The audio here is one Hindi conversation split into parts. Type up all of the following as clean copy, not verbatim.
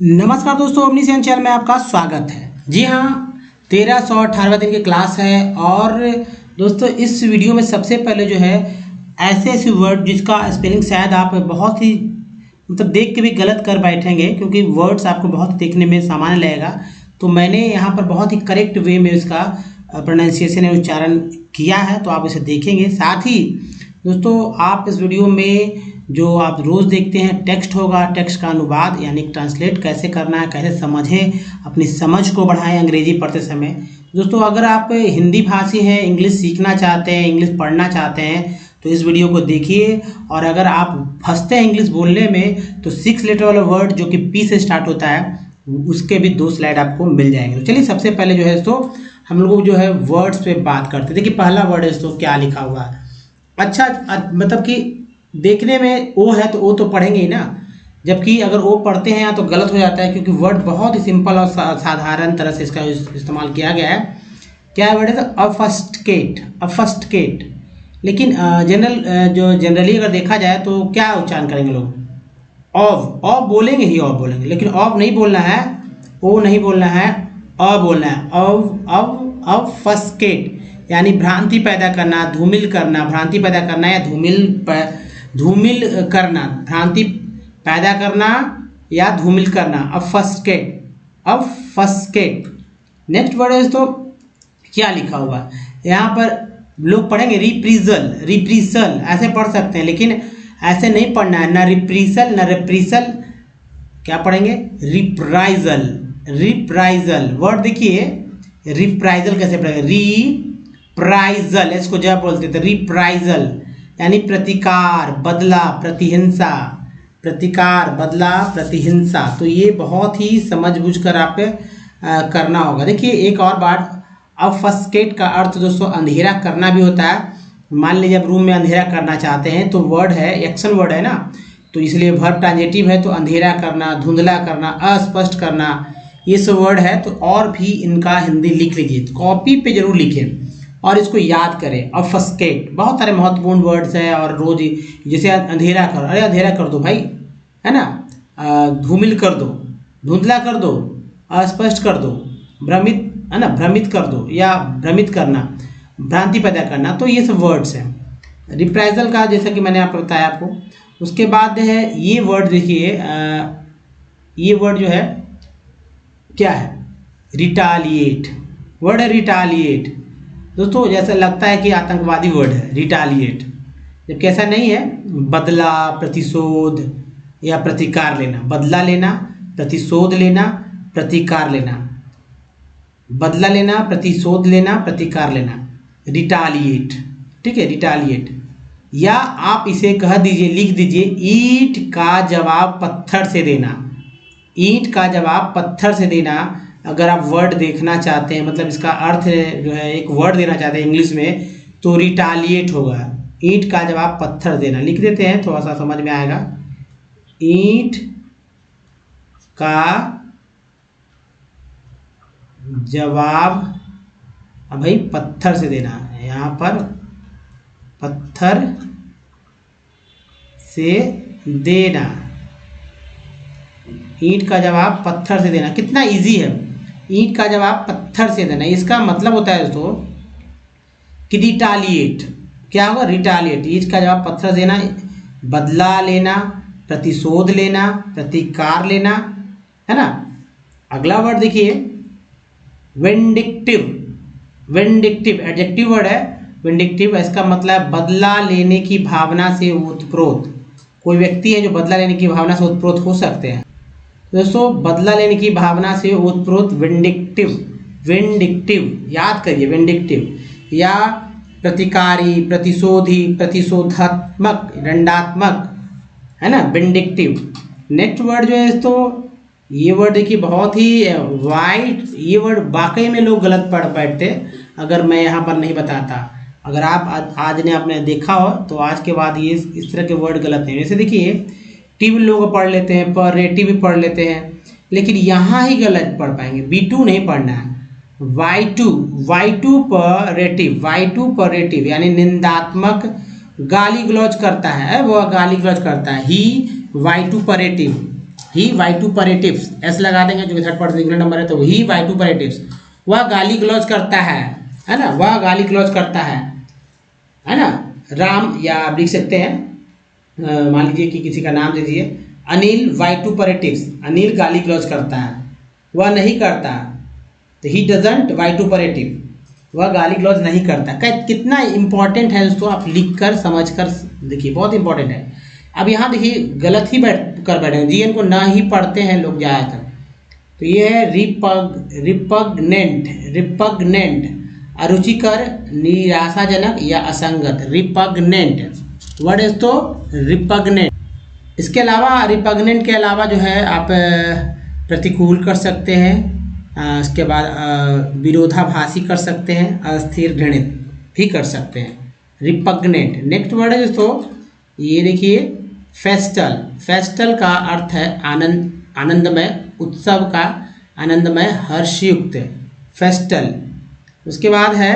नमस्कार दोस्तों, ओमनीसेंस चैनल में आपका स्वागत है। जी हाँ, 1318वां दिन की क्लास है। और दोस्तों इस वीडियो में सबसे पहले जो है ऐसे ऐसे वर्ड जिसका स्पेलिंग शायद आप बहुत ही देख के भी गलत कर बैठेंगे, क्योंकि वर्ड्स आपको बहुत देखने में सामान्य लगेगा। तो मैंने यहाँ पर बहुत ही करेक्ट वे में इसका प्रोनाउंसिएशन या उच्चारण किया है, तो आप इसे देखेंगे। साथ ही दोस्तों आप इस वीडियो में जो आप रोज़ देखते हैं टेक्स्ट होगा, टेक्स्ट का अनुवाद यानी ट्रांसलेट कैसे करना है, कैसे समझें, अपनी समझ को बढ़ाएं अंग्रेजी पढ़ते समय। दोस्तों अगर आप हिंदी भाषी हैं, इंग्लिश सीखना चाहते हैं, इंग्लिश पढ़ना चाहते हैं तो इस वीडियो को देखिए। और अगर आप फंसते हैं इंग्लिश बोलने में तो 6 लेटर वाला वर्ड जो कि पी से स्टार्ट होता है उसके भी 2 स्लाइड आपको मिल जाएंगे। तो चलिए सबसे पहले जो है दोस्तों हम लोग जो है वर्ड्स पे बात करते हैं। देखिए पहला वर्ड है दोस्तों, क्या लिखा हुआ है। अच्छा मतलब कि देखने में ओ है तो ओ तो पढ़ेंगे ही ना, जबकि अगर ओ पढ़ते हैं तो गलत हो जाता है, क्योंकि वर्ड बहुत ही सिंपल और साधारण तरह से इसका इस्तेमाल किया गया है। क्या वर्ड है? अफस्टकेट, अफस्टकेट। लेकिन जनरली अगर देखा जाए तो क्या उच्चारण करेंगे लोग? ऑव, ऑव बोलेंगे ही, ऑव बोलेंगे, लेकिन ऑव नहीं बोलना है, ओ नहीं बोलना है, अ बोलना है। ऑव, ऑव, अफस्केट यानी भ्रांति पैदा करना, धूमिल करना, भ्रांति पैदा करना या धूमिल करना, भ्रांति पैदा करना या धूमिल करना। अफस्केट, अफस्केट। नेक्स्ट वर्ड है तो क्या लिखा हुआ है यहाँ पर? लोग पढ़ेंगे रिप्रीजल, रिप्रीसल ऐसे पढ़ सकते हैं, लेकिन ऐसे नहीं पढ़ना है, ना रिप्रीसल ना रिप्रीसल। क्या पढ़ेंगे? Reprisal, reprisal. वर्ड देखिए, रिप्राइजल कैसे पढ़ेंगे? रिप्राइजल, इसको जब बोलते थे रिप्राइजल यानी प्रतिकार, बदला, प्रतिहिंसा, प्रतिकार, बदला, प्रतिहिंसा। तो ये बहुत ही समझ बूझ कर आप करना होगा। देखिए एक और बात, ऑब्फस्केट का अर्थ दोस्तों अंधेरा करना भी होता है। मान लीजिए आप रूम में अंधेरा करना चाहते हैं तो वर्ड है, एक्शन वर्ड है ना, तो इसलिए वर्ब ट्रांजिटिव है, तो अंधेरा करना, धुंधला करना, अस्पष्ट करना, ये सब वर्ड है। तो और भी इनका हिंदी लिख लीजिए, कॉपी पे जरूर लिखें और इसको याद करें। ऑब्फस्केट बहुत सारे महत्वपूर्ण वर्ड्स हैं। और रोज जैसे अंधेरा कर, अरे अंधेरा कर दो भाई, है ना, धूमिल कर दो, धुंधला कर दो, अस्पष्ट कर दो, भ्रमित, है ना, भ्रमित कर दो या भ्रमित करना, भ्रांति पैदा करना। तो ये सब वर्ड्स हैं। रिप्राइजल का जैसा कि मैंने आपको बताया आपको। उसके बाद है ये वर्ड, देखिए ये वर्ड जो है क्या है? रिटालिएट। वर्ड है रिटालिएट दोस्तों, जैसा लगता है कि आतंकवादी वर्ड है रिटालिएट, जबकि ऐसा नहीं है। बदला, प्रतिशोध या प्रतिकार लेना, बदला लेना, प्रतिशोध लेना, प्रतिकार लेना, बदला लेना, प्रतिशोध लेना, प्रतिकार लेना, रिटालिएट। ठीक है, रिटालिएट। या आप इसे कह दीजिए, लिख दीजिए, ईंट का जवाब पत्थर से देना, ईंट का जवाब पत्थर से देना। अगर आप वर्ड देखना चाहते हैं, मतलब इसका अर्थ जो है एक वर्ड देना चाहते हैं इंग्लिश में, तो रिटालिएट होगा। ईंट का जवाब पत्थर देना, लिख देते हैं, थोड़ा सा समझ में आएगा। ईंट का जवाब भाई पत्थर से देना है, यहाँ पर पत्थर से देना, ईंट का जवाब पत्थर से देना। कितना इजी है, ईंट का जवाब पत्थर से देना। इसका मतलब होता है दोस्तों कि रिटालिएट। क्या होगा? रिटालिएट, ईंट का जवाब पत्थर से देना, बदला लेना, प्रतिशोध लेना, प्रतिकार लेना, है ना। अगला वर्ड देखिए, विंडिक्टिव। विंडिक्टिव एडजेक्टिव वर्ड है, विंडिक्टिव। इसका मतलब बदला लेने की भावना से उत्प्रोत। कोई व्यक्ति है जो बदला लेने की भावना से उत्प्रोत हो सकते हैं। दोस्तों बदला लेने की भावना से उत्प्रोत, विंडिक्टिव, विंडिक्टिव याद करिए, विंडिक्टिव। या प्रतिकारी, प्रतिशोधी, प्रतिशोधात्मक, दंडात्मक, है ना, विंडिक्टिव। नेक्स्ट वर्ड जो है दोस्तों, ये वर्ड देखिए बहुत ही वाइड, ये वर्ड वाकई में लोग गलत पढ़ बैठते अगर मैं यहाँ पर नहीं बताता। अगर आप आज ने आपने देखा हो तो आज के बाद ये इस तरह के वर्ड गलत हैं। जैसे देखिए टिव लोग पढ़ लेते हैं, पर रेटिव भी पढ़ लेते हैं, लेकिन यहाँ ही गलत पढ़ पाएंगे। B2 नहीं पढ़ना है, Y2, Y2 पर रेटिव, Y2 पर रेटिव यानी निंदात्मक, गाली गलौज करता है, वह गाली गलौज करता है। ही Y2 पर रेटिव, ही वाइटुपरेटिव्स, एस लगा देंगे जो कि थर्ड पर्सन सिंगुलर नंबर है, तो ही वाइटुपरेटिव्स, वह गाली गलौज करता है ना, वह गाली गलौज करता है ना। राम, या आप लिख सकते हैं, मान लीजिए कि किसी का नाम दे दीजिए, अनिल वाइटुपरेटिव्स, अनिल गाली गलौज करता है, वह नहीं करता, तो ही डजंट वाइटुपरेटिव, वह गाली गलौज नहीं करता। कितना इंपॉर्टेंट है उसको आप लिख कर समझ कर देखिए, बहुत इंपॉर्टेंट है। अब यहाँ देखिए गलत ही कर बैठे हैं, जीएन को ना ही पढ़ते हैं लोग ज़्यादातर, तो ये है रिपग्नेंट, अरुचिकर, निराशाजनक या असंगत, रिपग्नेंट वर्ड है तो रिपग्नेंट। इसके अलावा रिपग्नेंट के अलावा जो है आप प्रतिकूल कर सकते हैं, इसके बाद विरोधाभासी कर सकते हैं, अस्थिर, घृणित भी कर सकते हैं, रिपग्नेंट। नेक्स्ट वर्ड है दोस्तों, ये देखिए फेस्टल, फेस्टल का अर्थ है आनंद, आनंदमय, उत्सव का, आनंदमय, हर्षयुक्त, फेस्टल। उसके बाद है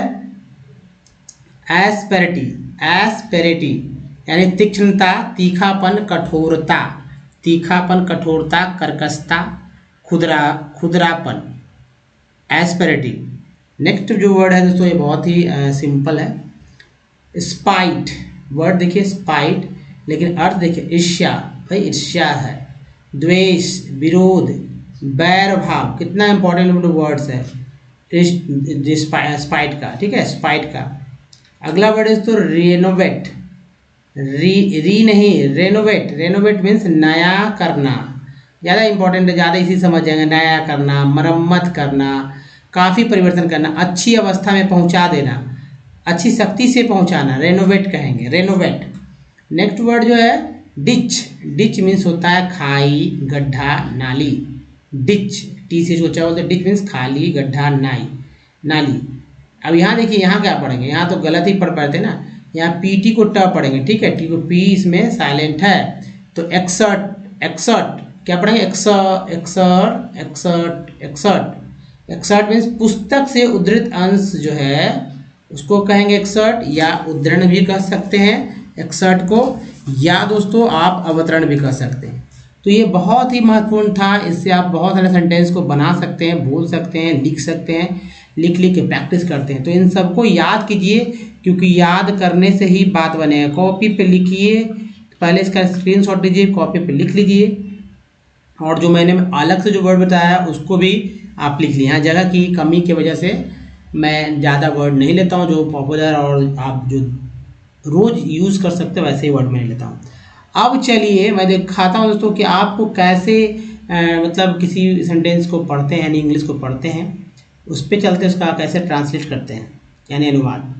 एस्पेरिटी, एस्पेरिटी यानी तीक्ष्णता, तीखापन, कठोरता, तीखापन, कठोरता, कर्कशता, खुदरापन, एस्पेरिटी। नेक्स्ट जो वर्ड है दोस्तों ये बहुत ही सिंपल है, स्पाइट, वर्ड देखिए स्पाइट, लेकिन अर्थ देखिए ईर्ष्या, भाई ईर्ष्या है, द्वेष, विरोध, बैर भाव, कितना इंपॉर्टेंट वर्ड्स है स्पाइट का, ठीक है, स्पाइट का। अगला वर्ड है दोस्तों रेनोवेट, री नहीं, रेनोवेट, रेनोवेट मीन्स नया करना, ज़्यादा इंपॉर्टेंट है, ज़्यादा इसी समझ जाएंगे, नया करना, मरम्मत करना, काफ़ी परिवर्तन करना, अच्छी अवस्था में पहुंचा देना, अच्छी शक्ति से पहुंचाना, रेनोवेट कहेंगे, रेनोवेट। नेक्स्ट वर्ड जो है डिच, डिच मीन्स होता है खाई, गड्ढा, नाली, डिच, टी से सोचा बोलते, डिच मीन्स खाली, गड्ढा, नाली। अब यहाँ देखिए, यहाँ क्या पढ़ेंगे, यहाँ तो गलत ही पढ़ पाते ना, यहाँ पी टी को ट पढ़ेंगे, ठीक है, टी को पी इसमें साइलेंट है, तो एक्सर्ट, एक्सर्ट क्या पढ़ेंगे, एक्सर्ट मीन्स पुस्तक से उद्धृत अंश जो है उसको कहेंगे एक्सर्ट, या उद्धरण भी कह सकते हैं एक्सर्ट को, या दोस्तों आप अवतरण भी कह सकते हैं। तो ये बहुत ही महत्वपूर्ण था, इससे आप बहुत सारे सेंटेंस को बना सकते हैं, बोल सकते हैं, लिख सकते हैं, लिख के प्रैक्टिस करते हैं। तो इन सबको याद कीजिए, क्योंकि याद करने से ही बात बनेगा। कॉपी पे लिखिए, पहले इसका स्क्रीनशॉट लीजिए, कॉपी पे लिख लीजिए, और जो मैंने अलग से जो वर्ड बताया उसको भी आप लिख लीजिए। यहाँ जगह की कमी की वजह से मैं ज़्यादा वर्ड नहीं लेता हूँ, जो पॉपुलर और आप जो रोज़ यूज़ कर सकते हो वैसे ही वर्ड मैं लेता हूँ। अब चलिए मैं दिखाता हूँ दोस्तों कि आपको कैसे मतलब किसी सेंटेंस को पढ़ते हैं यानी इंग्लिश को पढ़ते हैं, उस पर चलते उसका कैसे ट्रांसलेट करते हैं यानी अनुवाद।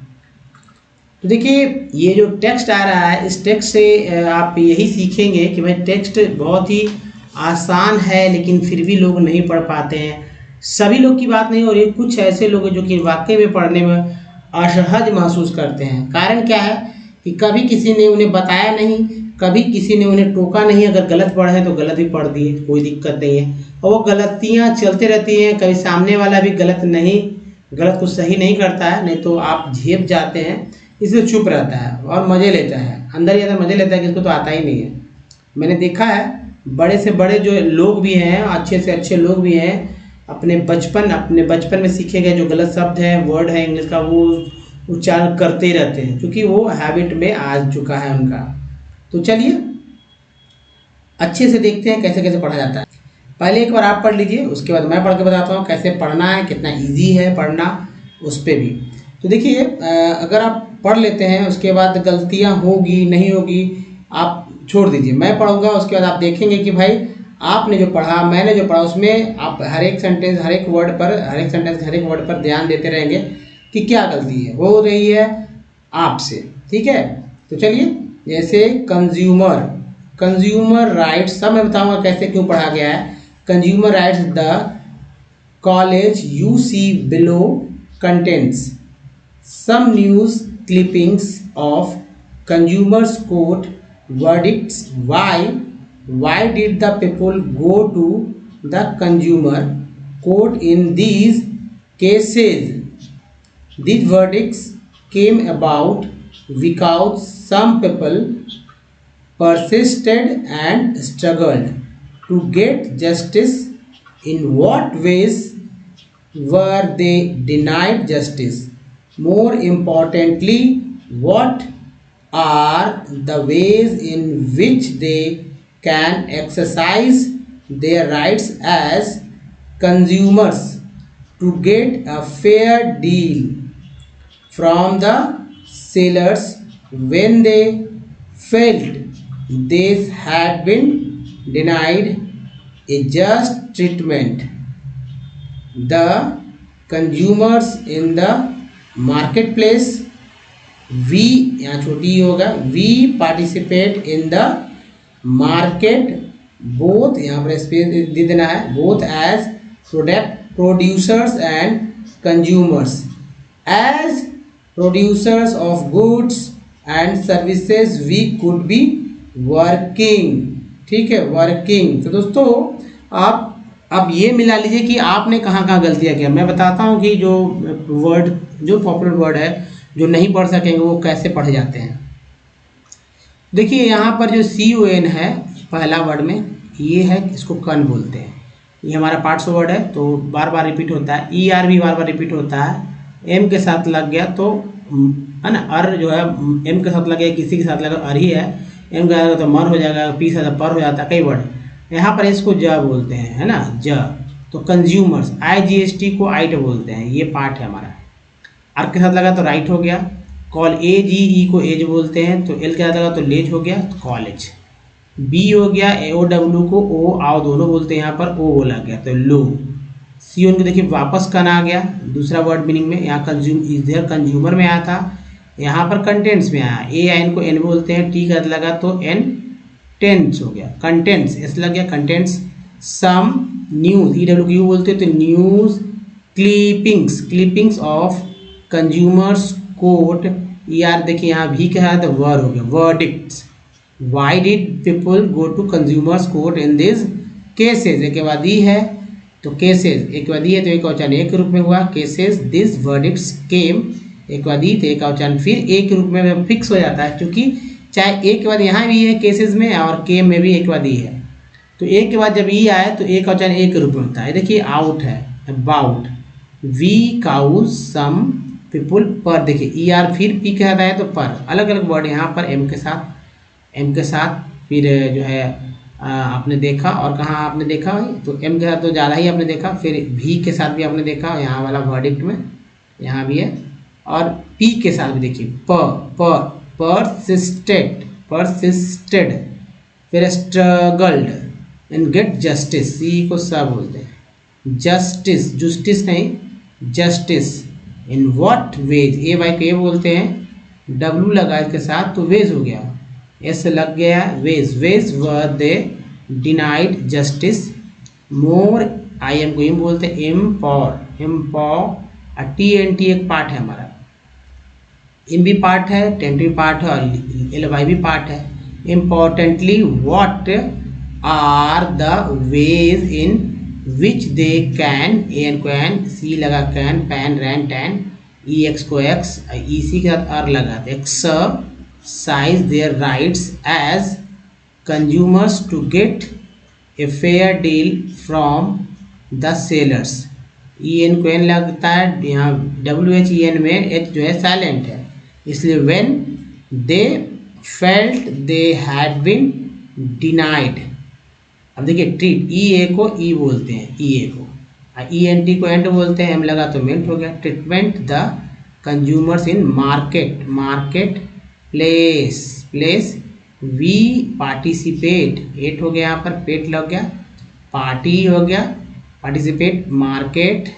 तो देखिए ये जो टेक्स्ट आ रहा है, इस टेक्स्ट से आप यही सीखेंगे कि भाई टेक्स्ट बहुत ही आसान है, लेकिन फिर भी लोग नहीं पढ़ पाते हैं। सभी लोग की बात नहीं हो रही, कुछ ऐसे लोग हैं जो कि वाकई में पढ़ने में असहज महसूस करते हैं। कारण क्या है कि कभी किसी ने उन्हें बताया नहीं, कभी किसी ने उन्हें टोका नहीं, अगर गलत पढ़े तो गलत भी पढ़ दिए, कोई दिक्कत नहीं है, और वो गलतियाँ चलते रहती हैं। कभी सामने वाला भी गलत को सही नहीं करता है, नहीं तो आप झेप जाते हैं, इसलिए चुप रहता है और मज़े लेता है, अंदर ही अंदर मज़े लेता है कि इसको तो आता ही नहीं है। मैंने देखा है बड़े से बड़े जो लोग भी हैं, अच्छे से अच्छे लोग भी हैं, अपने बचपन में सीखे गए जो गलत शब्द है, वर्ड है इंग्लिश का, वो उच्चारण करते ही रहते हैं, क्योंकि वो हैबिट में आ चुका है उनका। तो चलिए अच्छे से देखते हैं कैसे कैसे पढ़ा जाता है। पहले एक बार आप पढ़ लीजिए, उसके बाद मैं पढ़ के बताता हूँ कैसे पढ़ना है, कितना ईजी है पढ़ना उस पर भी। तो देखिए अगर आप पढ़ लेते हैं, उसके बाद गलतियाँ होगी नहीं होगी आप छोड़ दीजिए, मैं पढ़ूंगा, उसके बाद आप देखेंगे कि भाई आपने जो पढ़ा, मैंने जो पढ़ा, उसमें आप हर एक सेंटेंस हर एक वर्ड पर ध्यान देते रहेंगे कि क्या गलती है हो रही है आपसे, ठीक है। तो चलिए जैसे कंज्यूमर राइट्स, सब मैं बताऊंगा कैसे क्यों पढ़ा गया है। Consumer rights the college you see below contents some news clippings of consumers court verdicts. Why did the people go to the consumer court in these cases? These verdicts came about because some people persisted and struggled to get justice? In what ways were they denied justice? More importantly, what are the ways in which they can exercise their rights as consumers to get a fair deal from the sellers when they felt they had been denied a just treatment? The consumers in the marketplace, we यहाँ छोटी होगा, we participate in the market both, यहाँ पर स्पेस दे देना है, both as product producers and consumers. As producers of goods and services we could be working. ठीक है, वर्किंग। तो दोस्तों आप अब ये मिला लीजिए कि आपने कहाँ कहाँ गलतियाँ किया। मैं बताता हूँ कि जो वर्ड, जो पॉपुलर वर्ड है, जो नहीं पढ़ सकेंगे वो कैसे पढ़े जाते हैं। देखिए यहाँ पर जो CON है पहला वर्ड में, ये है, इसको कन बोलते हैं। ये हमारा पार्ट्स वर्ड है तो बार बार रिपीट होता है। ER भी बार बार रिपीट होता है। M के साथ लग गया तो है ना, अर जो है M के साथ लग गया, किसी के साथ लगा अर ही है, M के साथ तो मर हो जाएगा, पी से पर हो जाता है, कई वर्ड। यहाँ पर इसको ज बोलते हैं, है ना, ज। तो कंज्यूमर्स, IGST को आइट बोलते हैं, ये पार्ट है हमारा। आर के साथ लगा तो राइट हो गया। कॉल AGE को एज बोलते हैं, तो L के साथ लगा तो लेज हो गया, तो कॉलेज। B हो गया, AOW को ओ आओ दोनों बोलते हैं, यहाँ पर ओ बोला गया तो लो। CON को देखिए वापस कन आ गया दूसरा वर्ड मीनिंग में, यहाँ इधर कंज्यूमर में आया था, यहाँ पर कंटेंट्स में आया। AIN को N बोलते हैं, T का लगा तो N टेंट्स हो गया, कंटेंट्स एस लग गया, कंटेंट्स। सम न्यूज, EWQ बोलते हैं तो news. Clippings, clippings of consumers court, ER देखिए यहाँ भी क्या है तो वर हो गया, verdicts. Why did people go to consumers court in this cases, एक बाद ई है तो केसेज, एक बाद ई है तो एक औचान एक रूप में हुआ, केसेज दिस वर्डिक्ट्स केम, एक बाद ई तो एक औचान फिर एक रूप में फिक्स हो जाता है, क्योंकि चाहे एक के बाद यहाँ भी है केसेस में और केम में भी एक बाद ई है, तो एक के बाद जब ई आए तो एक औचान एक रूप में होता है। देखिए आउट है, about, we cause some people पर, देखिए ER फिर पी के साथ आया तो पर, अलग अलग वर्ड यहाँ पर M के साथ फिर जो है आपने देखा, और कहाँ आपने देखा भाई, तो M के साथ तो ज़्यादा ही आपने देखा, फिर V के साथ भी आपने देखा यहाँ वाला वर्डिक्ट में, यहाँ भी है, और P के साथ भी देखिए persisted, फिर struggled and get justice, C को सब बोलते हैं, justice नहीं, justice in what ways, A Y को ये बोलते हैं, W लगा इसके साथ तो ways हो गया, S लग गया ways were they denied justice more, IM को इम बोलते हैं, empower, TNT एक पार्ट है हमारा, इम भी पार्ट है, टेंट भी पार्ट है, और LY भी पार्ट है। Importantly what are the ways in which they can, AN को एन, C लगा can, pan ran tan, EX को एक्स, EC के साथ आर लगा, exercise their rights as consumers to get a fair deal from the sellers. EN को एन लगता है, यहाँ WHEN में H जो है साइलेंट है, इसलिए when they felt they had been denied, अब देखिए ट्रीट, EA को E बोलते हैं, EA को, ENT को एंड बोलते हैं, M लगा तो मेंट हो गया, treatment the consumers in market place, we participate, एट हो गया यहाँ पर, पेट लग गया, पार्टी हो गया, पार्टिसिपेट, मार्केट,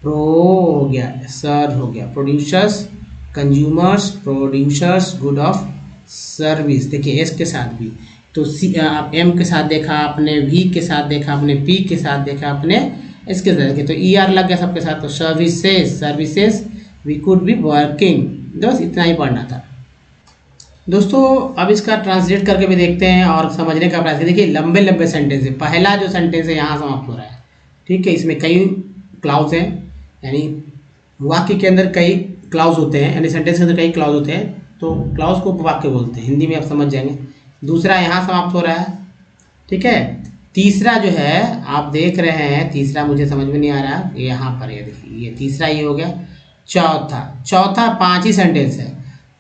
प्रो हो गया, सर्व हो गया, producers, consumers, producers good of service, देखिए एस के साथ भी, तो एम के साथ देखा आपने, वी के साथ देखा आपने, पी के साथ देखा आपने, इसके साथ देखिए तो ER लग गया सबके साथ, तो services we could be working. दोस्त इतना ही पढ़ना था दोस्तों। अब इसका ट्रांसलेट करके भी देखते हैं और समझने का प्रयास। देखिए लंबे सेंटेंस है, पहला जो सेंटेंस है यहाँ समाप्त हो रहा है, ठीक है, इसमें कई क्लाउज हैं, यानी वाक्य के अंदर कई क्लाउज होते हैं, यानी सेंटेंस के अंदर कई क्लाउज होते हैं, तो क्लाउज को वाक्य बोलते हैं, हिंदी में आप समझ जाएंगे। दूसरा यहाँ समाप्त हो रहा है, ठीक है। तीसरा जो है आप देख रहे हैं, तीसरा मुझे समझ में नहीं आ रहा, यहाँ पर ये देखिए, ये तीसरा ये हो गया। चौथा 5 ही सेंटेंस है,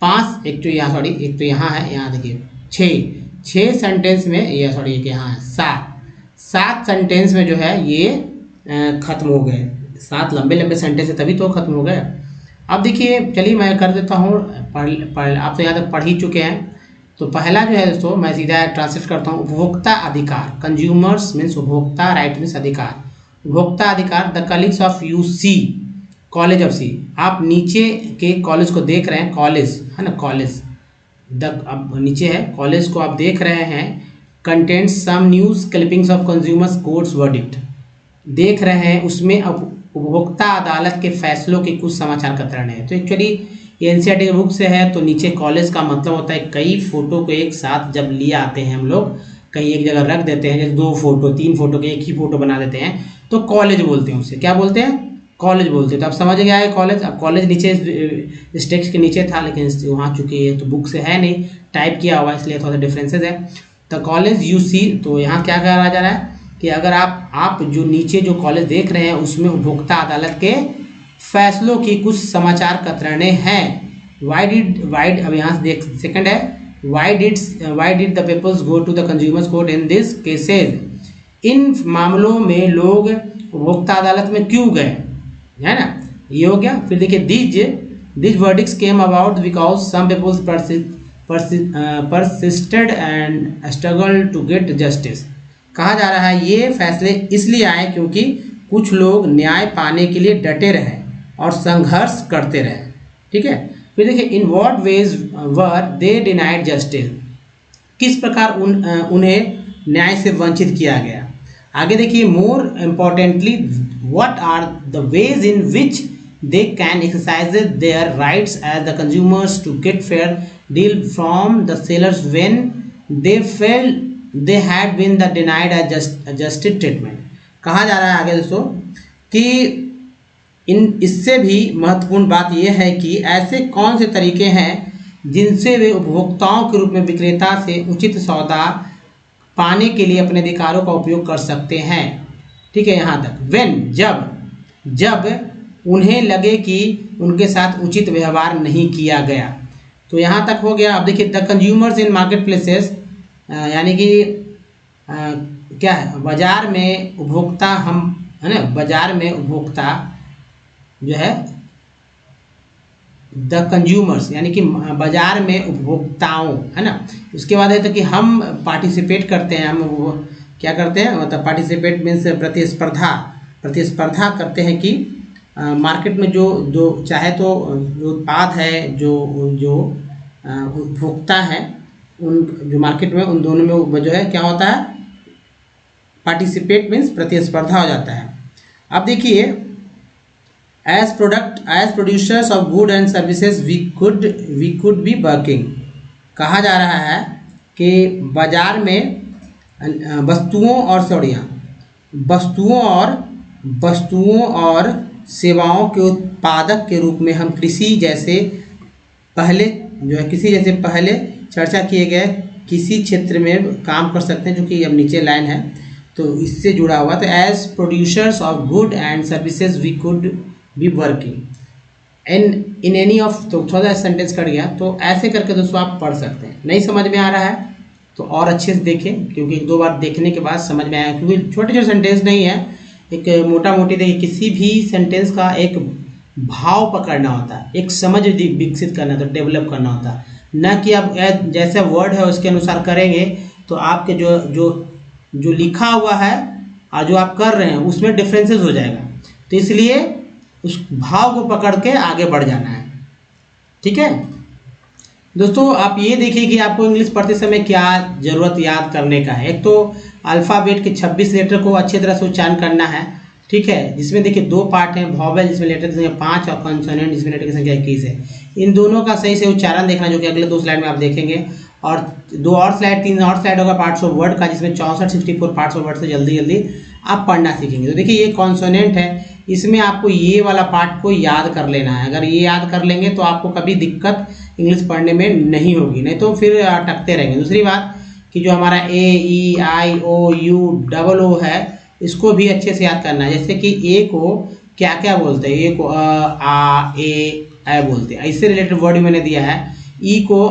5, एक तो यहाँ सॉरी, एक तो यहाँ है, यहाँ देखिए 6 सेंटेंस में, ये सॉरी एक यहाँ है 7 सेंटेंस में जो है ये खत्म हो गए। 7 लंबे सेंटेंस है तभी तो खत्म हो गए। अब देखिए चलिए मैं कर देता हूँ, आप तो यहाँ तक पढ़ ही चुके हैं। तो पहला जो है दोस्तों, मैं सीधा ट्रांसलेट करता हूँ, उपभोक्ता अधिकार, कंज्यूमर्स मीन्स उपभोक्ता, राइट मीन्स अधिकार, उपभोक्ता अधिकार। The colleagues of U C college of C, आप नीचे के कॉलेज को देख रहे हैं, कॉलेज है ना, कॉलेज अब नीचे है, कॉलेज को आप देख रहे हैं। Contents some news clippings of consumers courts verdict, देख रहे हैं उसमें उपभोक्ता अदालत के फैसलों के कुछ समाचार कतरन है। तो एक्चुअली ये एनसीईआरटी बुक से है, तो नीचे कॉलेज का मतलब होता है कई फोटो को एक साथ जब लिए आते हैं हम लोग, कहीं एक जगह रख देते हैं, जैसे 2 फोटो 3 फोटो के एक ही फोटो बना देते हैं, तो कॉलेज बोलते हैं उसे। क्या बोलते हैं? कॉलेज बोलते हैं। तो आप समझ गया है कॉलेज। अब कॉलेज नीचे इस टेक्स्ट के नीचे था, लेकिन वहाँ चूंकि ये तो बुक से है नहीं, टाइप किया हुआ, इसलिए थोड़ा सा डिफरेंसेस है। तो कॉलेज यू सी, तो यहाँ क्या कहा जा रहा है कि अगर आप जो नीचे जो कॉलेज देख रहे हैं उसमें उपभोक्ता अदालत के फैसलों की कुछ समाचार कतरने हैं। वाई अब यहाँ से देख, सेकंड है, why did the peoples go to the consumers court in this cases, इन मामलों में लोग उपभोक्ता अदालत में क्यों गए, है ना, ये हो गया। फिर देखिए this verdicts came about because some peoples persisted and struggled to get justice, कहा जा रहा है ये फैसले इसलिए आए क्योंकि कुछ लोग न्याय पाने के लिए डटे रहे और संघर्ष करते रहे। ठीक है। फिर देखिए in what ways were they denied justice, किस प्रकार उन्हें न्याय से वंचित किया गया। आगे देखिए more importantly what are the ways in which they can exercise their rights as the consumers to get fair deal from the sellers when they felt they had been the denied a justice treatment। कहा जा रहा है आगे दोस्तों कि इससे भी महत्वपूर्ण बात यह है कि ऐसे कौन से तरीके हैं जिनसे वे उपभोक्ताओं के रूप में विक्रेता से उचित सौदा पाने के लिए अपने अधिकारों का उपयोग कर सकते हैं। ठीक है, यहाँ तक। when जब उन्हें लगे कि उनके साथ उचित व्यवहार नहीं किया गया। तो यहाँ तक हो गया। अब देखिए the consumers in market places, यानी कि क्या है, बाजार में उपभोक्ता, हम है ना, बाजार में उपभोक्ता जो है द कंज्यूमर्स, यानी कि बाजार में उपभोक्ताओं, है ना। उसके बाद है तो कि हम पार्टिसिपेट करते हैं, हम वो क्या करते हैं, मतलब पार्टिसिपेट मीन्स प्रतिस्पर्धा करते हैं कि मार्केट में जो चाहे तो जो उत्पाद है, जो उपभोक्ता है, उन जो मार्केट में उन दोनों में जो है क्या होता है, पार्टिसिपेट मीन्स प्रतिस्पर्धा हो जाता है। अब देखिए as producers of good and services we could be working, कहा जा रहा है कि बाजार में वस्तुओं और सेवाओं के उत्पादक के रूप में हम कृषि जैसे पहले चर्चा किए गए किसी क्षेत्र में काम कर सकते हैं, जो कि अब नीचे लाइन है तो इससे जुड़ा हुआ। तो as producers of good and services we could be working in any of, तो थोड़ा सेंटेंस कट गया, तो ऐसे करके दोस्तों आप पढ़ सकते हैं। नहीं समझ में आ रहा है तो और अच्छे से देखें, क्योंकि 1-2 बार देखने के बाद समझ में आया, क्योंकि छोटे सेंटेंस नहीं है, एक मोटा मोटी देखिए किसी भी सेंटेंस का एक भाव पकड़ना होता है, एक समझ विकसित करना होता है, डेवलप करना होता है, न कि आप जैसे वर्ड है उसके अनुसार करेंगे तो आपके जो लिखा हुआ है और जो आप कर रहे हैं उसमें डिफरेंसेस हो जाएगा। तो इसलिए उस भाव को पकड़ के आगे बढ़ जाना है। ठीक है दोस्तों, आप ये देखिए कि आपको इंग्लिश पढ़ते समय क्या ज़रूरत याद करने का है। एक तो अल्फ़ाबेट के 26 लेटर को अच्छी तरह से उच्चारण करना है। ठीक है, जिसमें देखिए 2 पार्ट हैं, वॉवेल जिसमें लेटर की संख्या 5 और कॉन्सोनेंट जिसमें लेटर की संख्या 21 है। इन दोनों का सही से उच्चारण देखना, जो कि अगले 2 स्लाइड में आप देखेंगे। और 3 और स्लाइड होगा पार्ट्स ऑफ वर्ड का, जिसमें 64 पार्ट्स ऑफ वर्ड से जल्दी आप पढ़ना सीखेंगे। तो देखिए ये कॉन्सोनेंट है, इसमें आपको ये वाला पार्ट को याद कर लेना है। अगर ये याद कर लेंगे तो आपको कभी दिक्कत इंग्लिश पढ़ने में नहीं होगी, नहीं तो फिर अटकते रहेंगे। दूसरी बात कि जो हमारा ए ई आई ओ यू डबल ओ है इसको भी अच्छे से याद करना है। जैसे कि ए को क्या क्या बोलते हैं, ए को आ ए बोलते हैं, इससे रिलेटेड वर्ड मैंने दिया है। ई को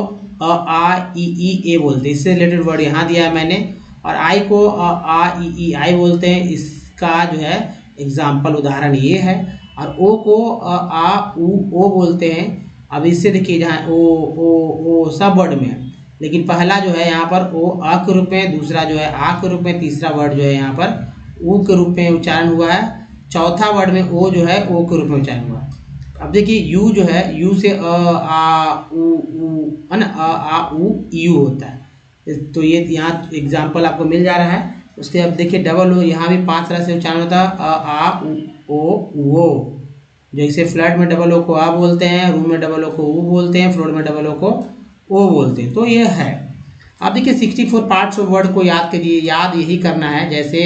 आ ई ए बोलते हैं, इससे रिलेटेड वर्ड यहाँ दिया है मैंने। और आई को आ ई आई बोलते हैं, इसका जो है एग्जाम्पल उदाहरण ये है। और ओ को आ ओ बोलते हैं। अब इससे देखिए जहाँ ओ सब वर्ड में है, लेकिन पहला जो है यहाँ पर ओ अ के रूप में, दूसरा जो है आ के रूप में, तीसरा वर्ड जो है यहाँ पर ऊ के रूप में उच्चारण हुआ है, चौथा वर्ड में ओ जो है ओ के रूप में उच्चारण हुआ है। अब देखिए यू जो है, यू से आ ऊ है ना, आ ऊ यू होता है। तो ये यहाँ एग्जाम्पल आपको मिल जा रहा है। उसके अब देखिए डबल ओ, यहाँ भी 5 तरह से उच्चारण होता है, आ ओ वो। जैसे फ्लैट में डबल ओ को आ बोलते हैं, रूम में डबल ओ को ऊ बोलते हैं, फ्लोर में डबल ओ को ओ बोलते हैं। तो ये है। अब देखिए 64 पार्ट्स ऑफ वर्ड को याद करिए, याद यही करना है। जैसे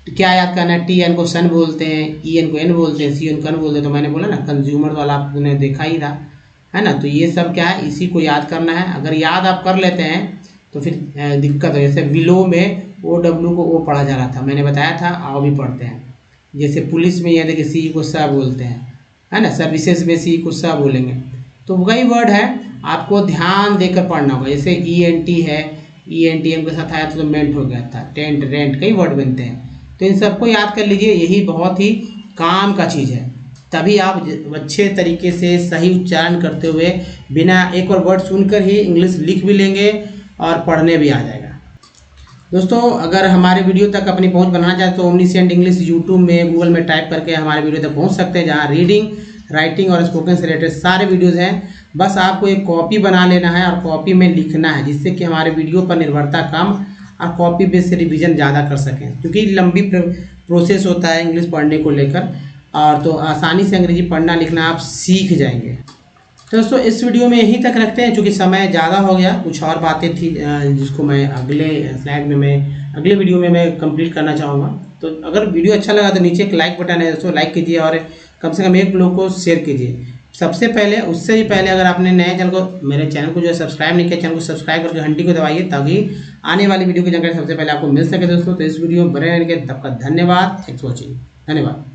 क्या याद करना है, टी एन को सन बोलते हैं, ई एन को एन बोलते हैं, सी एन को एन बोलते हैं। तो मैंने बोला ना कंज्यूमर वाला आपने देखा ही था, है ना। तो ये सब क्या है, इसी को याद करना है। अगर याद आप कर लेते हैं तो फिर दिक्कत हो। जैसे विलो में ओ डब्ल्यू को ओ पढ़ा जा रहा था, मैंने बताया था, आओ भी पढ़ते हैं। जैसे पुलिस में यह देखिए सी को सा बोलते हैं, है ना। सर्विसेज में सी को सा बोलेंगे। तो वही वर्ड है, आपको ध्यान देकर पढ़ना होगा। जैसे ई एन टी है, ई एन टी एम के साथ आया तो मेंट हो गया था, टेंट रेंट, कई वर्ड बनते हैं। तो इन सबको याद कर लीजिए, यही बहुत ही काम का चीज़ है। तभी आप अच्छे तरीके से सही उच्चारण करते हुए बिना एक और वर्ड सुनकर ही इंग्लिश लिख भी लेंगे और पढ़ने भी आ जाएगा। दोस्तों अगर हमारे वीडियो तक अपनी पहुंच बनाना चाहते तो ओमनीसेंट इंग्लिश यूट्यूब में, गूगल में टाइप करके हमारे वीडियो तक पहुंच सकते हैं, जहां रीडिंग, राइटिंग और स्पोकन से रिलेटेड सारे वीडियोस हैं। बस आपको एक कॉपी बना लेना है और कॉपी में लिखना है, जिससे कि हमारे वीडियो पर निर्भरता कम और कॉपी बेस से रिवीजन ज़्यादा कर सकें, क्योंकि लंबी प्रोसेस होता है इंग्लिश पढ़ने को लेकर। और तो आसानी से अंग्रेजी पढ़ना लिखना आप सीख जाएंगे। तो दोस्तों इस वीडियो में यहीं तक रखते हैं, क्योंकि समय ज़्यादा हो गया। कुछ और बातें थी जिसको मैं अगले स्लाइड में, मैं अगले वीडियो में मैं कंप्लीट करना चाहूँगा। तो अगर वीडियो अच्छा लगा तो नीचे एक लाइक बटन है दोस्तों, लाइक कीजिए और कम से कम एक लोग को शेयर कीजिए। सबसे पहले, उससे भी पहले अगर आपने नए चैनल को, मेरे चैनल को जो है सब्सक्राइब नहीं किया, चैनल को सब्सक्राइब करके घंटी को दबाइए, ताकि आने वाली वीडियो की जानकारी सबसे पहले आपको मिल सके दोस्तों। तो इस वीडियो में बने रहने के तब का धन्यवाद। Thanks for watching. धन्यवाद।